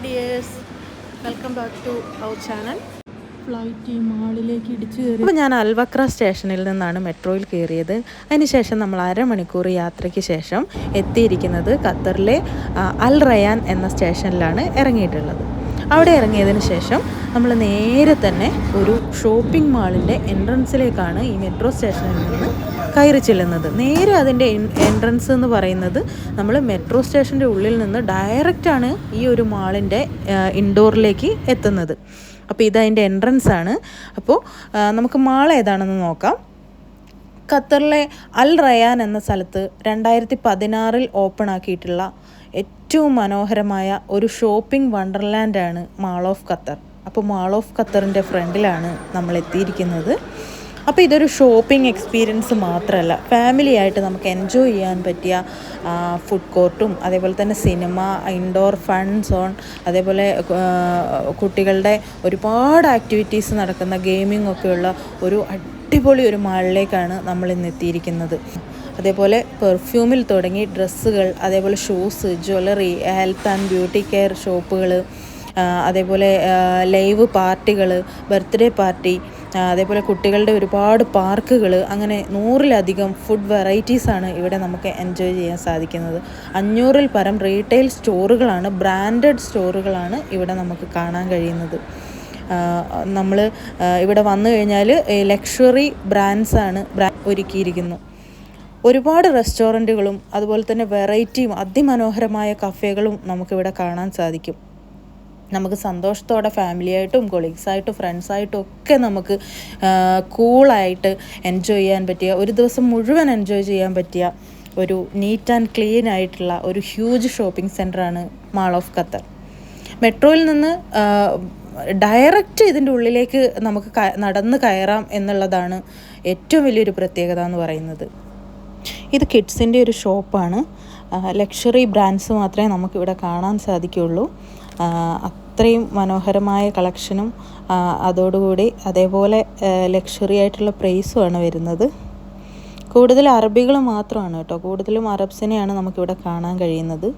Dears, welcome back to our channel. Flight ഈ മാളിലേക്ക് ഇടിച്ചു കയറി. അപ്പോൾ ഞാൻ അൽവക്ര സ്റ്റേഷനിൽ നിന്നാണ് മെട്രോയിൽ കയറിയത്. അതിനുശേഷം നമ്മൾ അരമണിക്കൂർ യാത്രയ്ക്ക് ശേഷം എത്തിയിരിക്കുന്നത് ഖത്തറിലെ അൽ റയാൻ എന്ന സ്റ്റേഷനിലാണ് ഇറങ്ങിയിട്ടുള്ളത്. അവിടെ ഇറങ്ങിയതിന് ശേഷം നമ്മൾ നേരെ തന്നെ ഒരു ഷോപ്പിംഗ് മാളിൻ്റെ എൻട്രൻസിലേക്കാണ് ഈ മെട്രോ സ്റ്റേഷനിൽ നിന്ന് കയറി ചെല്ലുന്നത്. നേരെ അതിൻ്റെ എൻട്രൻസ് എന്ന് പറയുന്നത് നമ്മൾ മെട്രോ സ്റ്റേഷൻ്റെ ഉള്ളിൽ നിന്ന് ഡയറക്റ്റാണ് ഈ ഒരു മാളിൻ്റെ ഇൻഡോറിലേക്ക് എത്തുന്നത്. അപ്പോൾ ഇതതിൻ്റെ എൻട്രൻസ് ആണ്. അപ്പോൾ നമുക്ക് മാൾ ഏതാണെന്ന് നോക്കാം. ഖത്തറിലെ അൽ റയാൻ എന്ന സ്ഥലത്ത് 2016 ഓപ്പൺ ആക്കിയിട്ടുള്ള ഏറ്റവും മനോഹരമായ ഒരു ഷോപ്പിംഗ് വണ്ടർലാൻഡാണ് മാൾ ഓഫ് ഖത്തർ. അപ്പോൾ മാൾ ഓഫ് ഖത്തറിൻ്റെ ഫ്രണ്ടിലാണ് നമ്മൾ എത്തിയിരിക്കുന്നത്. അപ്പോൾ ഇതൊരു ഷോപ്പിംഗ് എക്സ്പീരിയൻസ് മാത്രമല്ല, ഫാമിലി ആയിട്ട് നമുക്ക് എൻജോയ് ചെയ്യാൻ പറ്റിയ ഫുഡ് കോർട്ടും അതേപോലെ തന്നെ സിനിമ, ഇൻഡോർ ഫൺ സോൺ, അതേപോലെ കുട്ടികളുടെ ഒരുപാട് ആക്ടിവിറ്റീസ് നടക്കുന്ന ഗെയിമിംഗ് ഒക്കെയുള്ള ഒരു അടിപൊളി ഒരു മാളിലേക്കാണ് നമ്മൾ ഇന്ന് എത്തിയിരിക്കുന്നത്. അതേപോലെ പെർഫ്യൂമിൽ തുടങ്ങി ഡ്രസ്സുകൾ, അതേപോലെ shoes, jewellery, health and beauty care ഷോപ്പുകൾ, അതേപോലെ ലൈവ് പാർട്ടികൾ, ബർത്ത്ഡേ പാർട്ടി, അതേപോലെ കുട്ടികളുടെ ഒരുപാട് പാർക്കുകൾ, അങ്ങനെ 100-ലധികം ഫുഡ് വെറൈറ്റീസാണ് ഇവിടെ നമുക്ക് എൻജോയ് ചെയ്യാൻ സാധിക്കുന്നത്. 500-ൽ പരം റീറ്റെയിൽ സ്റ്റോറുകളാണ്, ബ്രാൻഡഡ് സ്റ്റോറുകളാണ് ഇവിടെ നമുക്ക് കാണാൻ കഴിയുന്നത്. നമ്മൾ ഇവിടെ വന്നു കഴിഞ്ഞാൽ ലക്ഷറി ബ്രാൻഡ്സാണ് ഒരുക്കിയിരിക്കുന്നു. ഒരുപാട് റെസ്റ്റോറൻറ്റുകളും അതുപോലെ തന്നെ വെറൈറ്റിയും അതിമനോഹരമായ കഫേകളും നമുക്കിവിടെ കാണാൻ സാധിക്കും. നമുക്ക് സന്തോഷത്തോടെ ഫാമിലിയായിട്ടും കൊളീഗ്സായിട്ടും ഫ്രണ്ട്സായിട്ടും ഒക്കെ നമുക്ക് കൂളായിട്ട് എൻജോയ് ചെയ്യാൻ പറ്റിയ, ഒരു ദിവസം മുഴുവൻ എൻജോയ് ചെയ്യാൻ പറ്റിയ ഒരു നീറ്റ് ആൻഡ് ക്ലീൻ ആയിട്ടുള്ള ഒരു ഹ്യൂജ് ഷോപ്പിംഗ് സെൻ്ററാണ് മാൾ ഓഫ് ഖത്തർ. മെട്രോയിൽ നിന്ന് ഡയറക്റ്റ് ഇതിൻ്റെ ഉള്ളിലേക്ക് നമുക്ക് നടന്ന് കയറാം എന്നുള്ളതാണ് ഏറ്റവും വലിയൊരു പ്രത്യേകത എന്ന് പറയുന്നത്. ഇത് കിഡ്സിൻ്റെ ഒരു ഷോപ്പാണ്. ലക്ഷറി ബ്രാൻഡ്സ് മാത്രമേ നമുക്കിവിടെ കാണാൻ സാധിക്കുകയുള്ളൂ. അത്രയും മനോഹരമായ കളക്ഷനും അതോടുകൂടി അതേപോലെ ലക്ഷറി ആയിട്ടുള്ള പ്രൈസുമാണ് വരുന്നത്. കൂടുതൽ അറബികൾ മാത്രമാണ് കേട്ടോ, കൂടുതലും അറബ്സിനെയാണ് നമുക്കിവിടെ കാണാൻ കഴിയുന്നത്.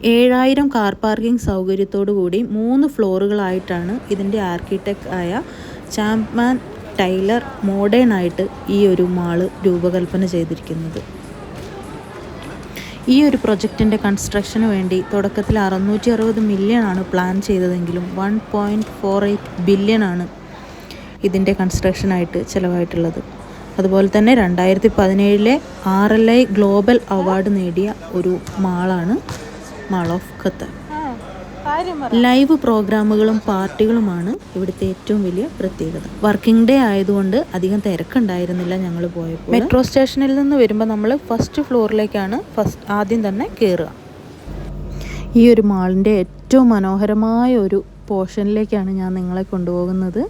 $7,000 കാർ പാർക്കിംഗ് സൗകര്യത്തോടു കൂടി 3 ഫ്ലോറുകളായിട്ടാണ് ഇതിൻ്റെ ആർക്കിടെക്റ്റ് ആയ ചാപ്മാൻ ടൈലർ മോഡേൺ ആയിട്ട് ഈ ഒരു മാള് രൂപകൽപ്പന ചെയ്തിരിക്കുന്നത്. ഈ ഒരു പ്രൊജക്റ്റിൻ്റെ കൺസ്ട്രക്ഷന് വേണ്ടി തുടക്കത്തിൽ 660 മില്യൺ പ്ലാൻ ചെയ്തതെങ്കിലും 1.48 ബില്യൺ ഇതിൻ്റെ കൺസ്ട്രക്ഷനായിട്ട് ചിലവായിട്ടുള്ളത്. അതുപോലെ തന്നെ 2017 RLI ഗ്ലോബൽ അവാർഡ് നേടിയ ഒരു മാളാണ് മാൾ ഓഫ് ഖത്തർ. ലൈവ് പ്രോഗ്രാമുകളും പാർട്ടികളുമാണ് ഇവിടുത്തെ ഏറ്റവും വലിയ പ്രത്യേകത. വർക്കിംഗ് ഡേ ആയതുകൊണ്ട് അധികം തിരക്കുണ്ടായിരുന്നില്ല ഞങ്ങൾ പോയപ്പോൾ. മെട്രോ സ്റ്റേഷനിൽ നിന്ന് വരുമ്പോൾ നമ്മൾ ഫസ്റ്റ് ഫ്ലോറിലേക്കാണ് ആദ്യം തന്നെ കയറുക. ഈ ഒരു മാളിൻ്റെ ഏറ്റവും മനോഹരമായ ഒരു പോർഷനിലേക്കാണ് ഞാൻ നിങ്ങളെ കൊണ്ടുപോകുന്നത്.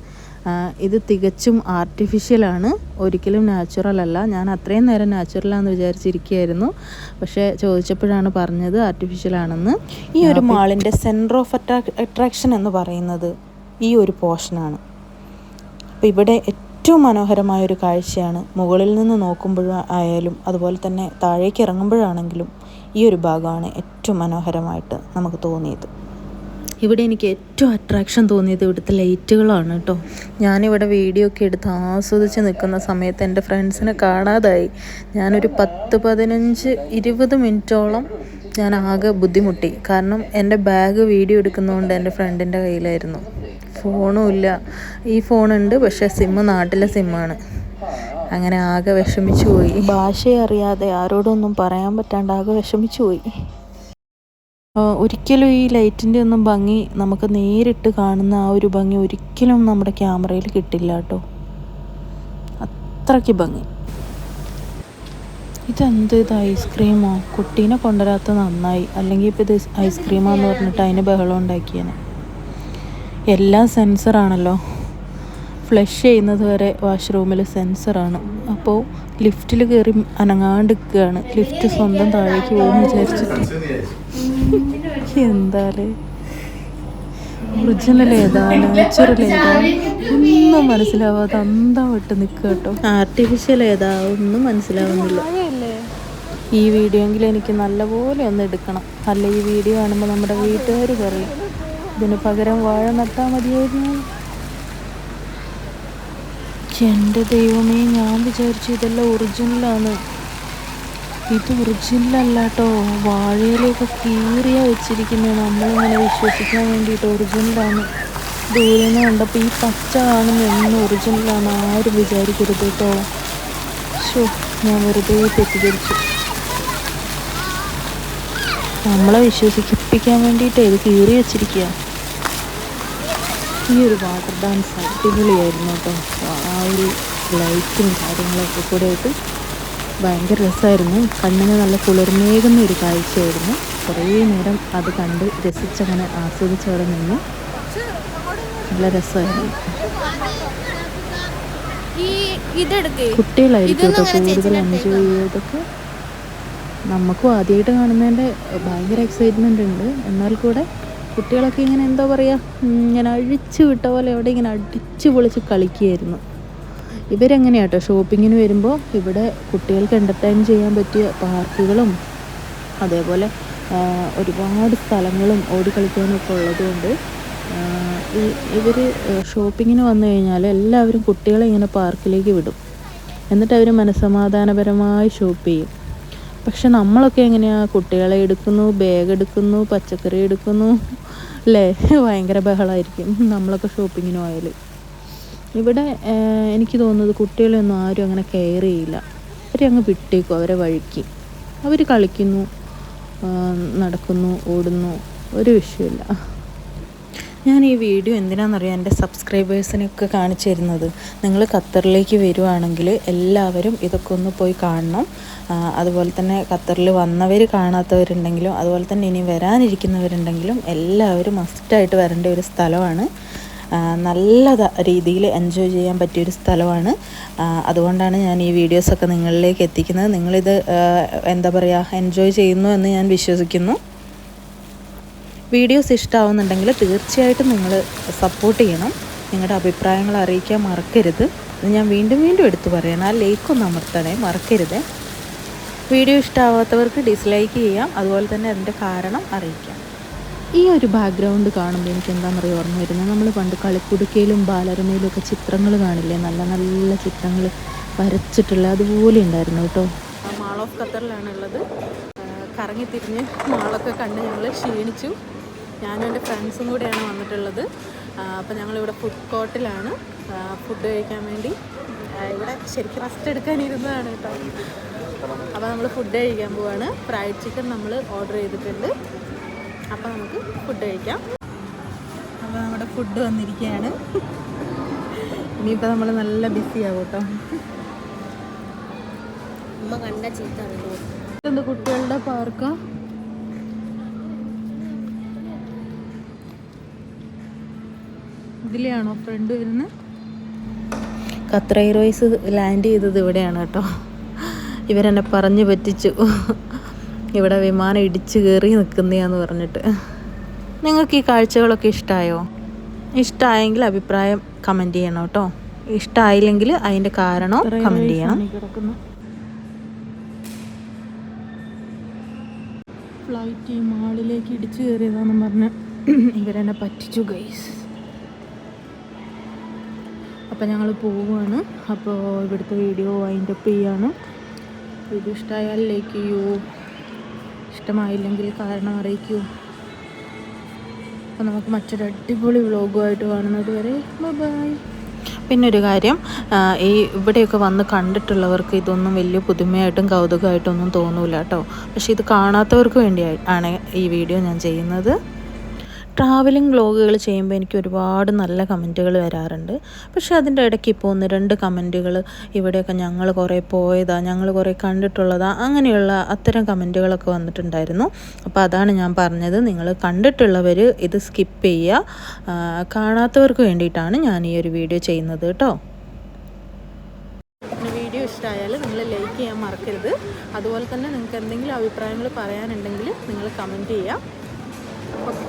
ഇത് തികച്ചും ആർട്ടിഫിഷ്യലാണ്, ഒരിക്കലും നാച്ചുറൽ അല്ല. ഞാൻ അത്രയും നേരം നാച്ചുറലാണെന്ന് വിചാരിച്ചിരിക്കുകയായിരുന്നു, പക്ഷേ ചോദിച്ചപ്പോഴാണ് പറഞ്ഞത് ആർട്ടിഫിഷ്യലാണെന്ന്. ഈ ഒരു മാളിൻ്റെ സെൻറ്റർ ഓഫ് അട്രാക്ഷൻ എന്ന് പറയുന്നത് ഈ ഒരു പോർഷനാണ്. അപ്പോൾ ഇവിടെ ഏറ്റവും മനോഹരമായൊരു കാഴ്ചയാണ്. മുകളിൽ നിന്ന് നോക്കുമ്പോഴായാലും അതുപോലെ തന്നെ താഴേക്ക് ഇറങ്ങുമ്പോഴാണെങ്കിലും ഈ ഒരു ഭാഗമാണ് ഏറ്റവും മനോഹരമായിട്ട് നമുക്ക് തോന്നിയത്. ഇവിടെ എനിക്ക് ഏറ്റവും അട്രാക്ഷൻ തോന്നിയത് ഇവിടുത്തെ ലൈറ്റുകളാണ് കേട്ടോ. ഞാനിവിടെ വീഡിയോ ഒക്കെ എടുത്ത് ആസ്വദിച്ച് നിൽക്കുന്ന സമയത്ത് എൻ്റെ ഫ്രണ്ട്സിനെ കാണാതായി. ഞാനൊരു 10-15-20 മിനിറ്റോളം ഞാൻ ആകെ ബുദ്ധിമുട്ടി. കാരണം എൻ്റെ ബാഗ് വീഡിയോ എടുക്കുന്നതുകൊണ്ട് എൻ്റെ ഫ്രണ്ടിൻ്റെ കയ്യിലായിരുന്നു. ഫോണും ഇല്ല. ഈ ഫോണുണ്ട്, പക്ഷേ സിമ്മ് നാട്ടിലെ സിമ്മാണ്. അങ്ങനെ ആകെ വിഷമിച്ചു പോയി. ഭാഷയറിയാതെ ആരോടൊന്നും പറയാൻ പറ്റാണ്ട് ആകെ വിഷമിച്ചു പോയി. ഒരിക്കലും ഈ ലൈറ്റിൻ്റെ ഒന്നും ഭംഗി നമുക്ക് നേരിട്ട് കാണുന്ന ആ ഒരു ഭംഗി ഒരിക്കലും നമ്മുടെ ക്യാമറയിൽ കിട്ടില്ല കേട്ടോ. അത്രയ്ക്ക് ഭംഗി. ഇത് ഐസ്ക്രീമോ? കുട്ടീനെ കൊണ്ടുവരാത്ത നന്നായി, അല്ലെങ്കിൽ ഇപ്പോൾ ഇത് ഐസ്ക്രീമാന്ന് പറഞ്ഞിട്ട് അതിന് ബഹളം ഉണ്ടാക്കിയേനെ. എല്ലാം സെൻസറാണല്ലോ. ഫ്ലഷ് ചെയ്യുന്നത് വരെ വാഷ്റൂമിൽ സെൻസറാണ്. അപ്പോൾ ലിഫ്റ്റിൽ കയറി അനങ്ങാണ്ടിരിക്കുകയാണ്. ലിഫ്റ്റ് സ്വന്തം താഴേക്ക് പോകുമെന്ന് വിചാരിച്ചിട്ട്. എന്തായാലും ഒറിജിനൽ ഏതാ നാച്ചുറൽ ഏതാ ഒന്നും മനസ്സിലാവാതെ അന്തം വിട്ട് നിൽക്കുക കേട്ടോ. ആർട്ടിഫിഷ്യൽ ഏതാ ഒന്നും മനസ്സിലാവുന്നില്ല. ഈ വീഡിയോ എങ്കിലും എനിക്ക് നല്ലപോലെ ഒന്ന് എടുക്കണം, അല്ല ഈ വീഡിയോ കാണുമ്പോൾ നമ്മുടെ വീട്ടുകാർ പറയും ഇതിന് പകരം വാഴ നട്ടാൽ മതിയായിരുന്നു. എൻ്റെ ദൈവമേ, ഞാൻ വിചാരിച്ചു ഇതെല്ലാം ഒറിജിനലാണ്. ഇത് ഒറിജിനലല്ല കേട്ടോ, വാഴയിലേക്ക് കീറിയാ വെച്ചിരിക്കുന്നത്. നമ്മളിങ്ങനെ വിശ്വസിക്കാൻ വേണ്ടിയിട്ട് ഒറിജിനലാണ്. ദൂരെ നിന്ന് കണ്ടപ്പോൾ ഈ പച്ച കാണുന്ന ഒന്നും ഒറിജിനലാണ് ആരും വിചാരിക്കരുത് കേട്ടോ. ഷോ, ഞാൻ വെറുതെ തെറ്റിദ്ധരിച്ചു. നമ്മളെ വിശ്വസിപ്പിക്കാൻ വേണ്ടിയിട്ട് ഇത് കീറി വെച്ചിരിക്കുക. ഈ ഒരു വാട്ടർ ഡാൻസ് അടിപൊളിയായിരുന്നു കേട്ടോ. ആ ഒരു ലൈറ്റും കാര്യങ്ങളൊക്കെ കൂടെ ആയിട്ട് ഭയങ്കര രസമായിരുന്നു. കണ്ണിന് നല്ല കുളിർമേകുന്ന ഒരു കാഴ്ചയായിരുന്നു. കുറേ നേരം അത് കണ്ട് രസിച്ചങ്ങനെ ആസ്വദിച്ചവിടെ നിന്നു. നല്ല രസമായിരുന്നു. കുട്ടികളായിരിക്കും കേട്ടോ കൂടുതൽ എൻജോയ് ചെയ്തതൊക്കെ. നമുക്കും ആദ്യമായിട്ട് കാണുന്നതിൻ്റെ ഭയങ്കര എക്സൈറ്റ്മെൻ്റ് ഉണ്ട്. എന്നാൽ കൂടെ കുട്ടികളൊക്കെ ഇങ്ങനെ എന്താ പറയുക, ഇങ്ങനെ അഴിച്ചു വിട്ട പോലെ അവിടെ ഇങ്ങനെ അടിച്ച് പൊളിച്ച് കളിക്കുകയായിരുന്നു. ഇവരെങ്ങനെയാട്ടോ ഷോപ്പിങ്ങിന് വരുമ്പോൾ ഇവിടെ കുട്ടികൾക്ക് എൻ്റർടൈൻ ചെയ്യാൻ പറ്റിയ പാർക്കുകളും അതേപോലെ ഒരുപാട് സ്ഥലങ്ങളും ഓടിക്കളിക്കാനൊക്കെ ഉള്ളതുകൊണ്ട് ഇവർ ഷോപ്പിങ്ങിന് വന്നു കഴിഞ്ഞാൽ എല്ലാവരും കുട്ടികളെ ഇങ്ങനെ പാർക്കിലേക്ക് വിടും. എന്നിട്ട് അവർ മനസ്സമാധാനപരമായി ഷോപ്പ് ചെയ്യും. പക്ഷെ നമ്മളൊക്കെ എങ്ങനെയാണ്, കുട്ടികളെ എടുക്കുന്നു, ബാഗ് എടുക്കുന്നു, പച്ചക്കറി എടുക്കുന്നു, അല്ലേ, ഭയങ്കര ബഹളമായിരിക്കും നമ്മളൊക്കെ ഷോപ്പിങ്ങിന് പോയാൽ. ഇവിടെ എനിക്ക് തോന്നുന്നത് കുട്ടികളെയൊന്നും ആരും അങ്ങനെ കെയർ ചെയ്യില്ല. അവരെ അങ്ങ് വിട്ടേക്കും അവരെ വഴിക്ക്. അവർ കളിക്കുന്നു, നടക്കുന്നു, ഓടുന്നു, ഒരു വിഷയമില്ല. ഞാൻ ഈ വീഡിയോ എന്തിനാണെന്നറിയാം എൻ്റെ സബ്സ്ക്രൈബേഴ്സിനൊക്കെ കാണിച്ചു തരുന്നത്. നിങ്ങൾ ഖത്തറിലേക്ക് വരുവാണെങ്കിൽ എല്ലാവരും ഇതൊക്കെ ഒന്ന് പോയി കാണണം. അതുപോലെ തന്നെ ഖത്തറിൽ വന്നവർ കാണാത്തവരുണ്ടെങ്കിലും അതുപോലെ തന്നെ ഇനി വരാനിരിക്കുന്നവരുണ്ടെങ്കിലും എല്ലാവരും മസ്റ്റായിട്ട് വരേണ്ട ഒരു സ്ഥലമാണ്. നല്ല രീതിയിൽ എൻജോയ് ചെയ്യാൻ പറ്റിയൊരു സ്ഥലമാണ്. അതുകൊണ്ടാണ് ഞാൻ ഈ വീഡിയോസൊക്കെ നിങ്ങളിലേക്ക് എത്തിക്കുന്നത്. നിങ്ങളിത് എന്താ പറയുക, എൻജോയ് ചെയ്യുന്നു എന്ന് ഞാൻ വിശ്വസിക്കുന്നു. വീഡിയോസ് ഇഷ്ടമാവുന്നുണ്ടെങ്കിൽ തീർച്ചയായിട്ടും നിങ്ങൾ സപ്പോർട്ട് ചെയ്യണം. നിങ്ങളുടെ അഭിപ്രായങ്ങൾ അറിയിക്കാൻ മറക്കരുത്. ഇത് ഞാൻ വീണ്ടും വീണ്ടും എടുത്തു പറയണം. ആ ലൈക്കൊന്ന് അമർത്തണേ, മറക്കരുത്. വീഡിയോ ഇഷ്ടമാവാത്തവർക്ക് ഡിസ്ലൈക്ക് ചെയ്യാം. അതുപോലെ തന്നെ അതിൻ്റെ കാരണം അറിയിക്കാം. ഈ ഒരു ബാക്ക്ഗ്രൗണ്ട് കാണുമ്പോൾ എനിക്ക് എന്താണെന്നറിയാം ഓർമ്മ വരുന്നത്, നമ്മൾ പണ്ട് കളിക്കുടുക്കയിലും ബാലരമയിലും ഒക്കെ ചിത്രങ്ങൾ കാണില്ലേ, നല്ല നല്ല ചിത്രങ്ങൾ വരച്ചിട്ടുള്ള അതുപോലെ ഉണ്ടായിരുന്നു കേട്ടോ. Mall of ഖത്തറിലാണുള്ളത്. കറങ്ങിത്തിരിഞ്ഞ് മാളൊക്കെ കണ്ട് ഞങ്ങൾ ക്ഷീണിച്ചു. ഞാനും എൻ്റെ ഫ്രണ്ട്സും കൂടെയാണ് വന്നിട്ടുള്ളത്. അപ്പോൾ ഞങ്ങളിവിടെ ഫുഡ് കോർട്ടിലാണ് ഫുഡ് കഴിക്കാൻ വേണ്ടി. ഇവിടെ ശരിക്കും റെസ്റ്റ് എടുക്കാനിരുന്നതാണ് കേട്ടോ. അപ്പോൾ നമ്മൾ ഫുഡ് കഴിക്കാൻ പോവാണ്. ഫ്രൈഡ് ചിക്കൻ നമ്മൾ ഓർഡർ ചെയ്തിട്ടുണ്ട്. അപ്പോൾ നമുക്ക് ഫുഡ് കഴിക്കാം. അപ്പോൾ നമ്മുടെ ഫുഡ് വന്നിരിക്കുകയാണ്. ഇനിയിപ്പോൾ നമ്മൾ നല്ല ബിസിയാവും കേട്ടോ. ഇതെന്ത് കുട്ടികളുടെ പാർക്കാ? ഇതിലെയാണോ ഫ്രണ്ട് വരുന്നത്? ഖത്തർ എയർവേയ്സ് ലാൻഡ് ചെയ്തത് ഇവിടെയാണ് കേട്ടോ. ഇവരെന്നെ പറഞ്ഞു പറ്റിച്ചു, ഇവിടെ വിമാനം ഇടിച്ചു കയറി നിൽക്കുന്നതാന്ന് പറഞ്ഞിട്ട്. നിങ്ങൾക്ക് ഈ കാഴ്ചകളൊക്കെ ഇഷ്ടമായോ? ഇഷ്ടമായെങ്കിൽ അഭിപ്രായം കമൻറ്റ് ചെയ്യണം കേട്ടോ. ഇഷ്ടമായില്ലെങ്കിൽ അതിൻ്റെ കാരണം കമൻറ്റ് ചെയ്യണം. ഫ്ലൈറ്റ് ഈ മാളിലേക്ക് ഇടിച്ചു കയറിയതാണെന്ന് പറഞ്ഞ് ഇവരെന്നെ പറ്റിച്ചു ഗൈസ്. അപ്പോൾ ഞങ്ങൾ പോവുകയാണ്. അപ്പോൾ ഇവിടുത്തെ വീഡിയോ വൈൻഡപ്പ് ചെയ്യാണ്. വീഡിയോ ഇഷ്ടമായാൽ ലൈക്ക് ചെയ്യൂ, ഇഷ്ടമായില്ലെങ്കിൽ കാരണം അറിയിക്കൂ. അപ്പോൾ നമുക്ക് മറ്റൊരു അടിപൊളി വ്ളോഗുമായിട്ട് കാണുന്നത് വരെ ബൈ. പിന്നെ ഒരു കാര്യം, ഈ ഇവിടെയൊക്കെ വന്ന് കണ്ടിട്ടുള്ളവർക്ക് ഇതൊന്നും വലിയ പുതുമയായിട്ടും കൗതുകമായിട്ടൊന്നും തോന്നൂല കേട്ടോ. പക്ഷേ ഇത് കാണാത്തവർക്ക് വേണ്ടി ആണ് ഈ വീഡിയോ ഞാൻ ചെയ്യുന്നത്. ട്രാവലിംഗ് വ്ളോഗുകൾ ചെയ്യുമ്പോൾ എനിക്ക് ഒരുപാട് നല്ല കമൻറ്റുകൾ വരാറുണ്ട്. പക്ഷേ അതിൻ്റെ ഇടയ്ക്ക് ഇപ്പോൾ 1-2 കമൻറ്റുകൾ ഇവിടെയൊക്കെ ഞങ്ങൾ കുറേ പോയതാ, ഞങ്ങൾ കുറേ കണ്ടിട്ടുള്ളതാ, അങ്ങനെയുള്ള അത്തരം കമൻറ്റുകളൊക്കെ വന്നിട്ടുണ്ടായിരുന്നു. അപ്പോൾ അതാണ് ഞാൻ പറഞ്ഞത്, നിങ്ങൾ കണ്ടിട്ടുള്ളവർ ഇത് സ്കിപ്പ് ചെയ്യുക. കാണാത്തവർക്ക് വേണ്ടിയിട്ടാണ് ഞാൻ ഈ ഒരു വീഡിയോ ചെയ്യുന്നത് കേട്ടോ. വീഡിയോ ഇഷ്ടമായാൽ നിങ്ങൾ ലൈക്ക് ചെയ്യാൻ മറക്കരുത്. അതുപോലെ തന്നെ നിങ്ങൾക്ക് എന്തെങ്കിലും അഭിപ്രായങ്ങൾ പറയാനുണ്ടെങ്കിൽ നിങ്ങൾ കമൻറ്റ് ചെയ്യുക. ഓക്കെ.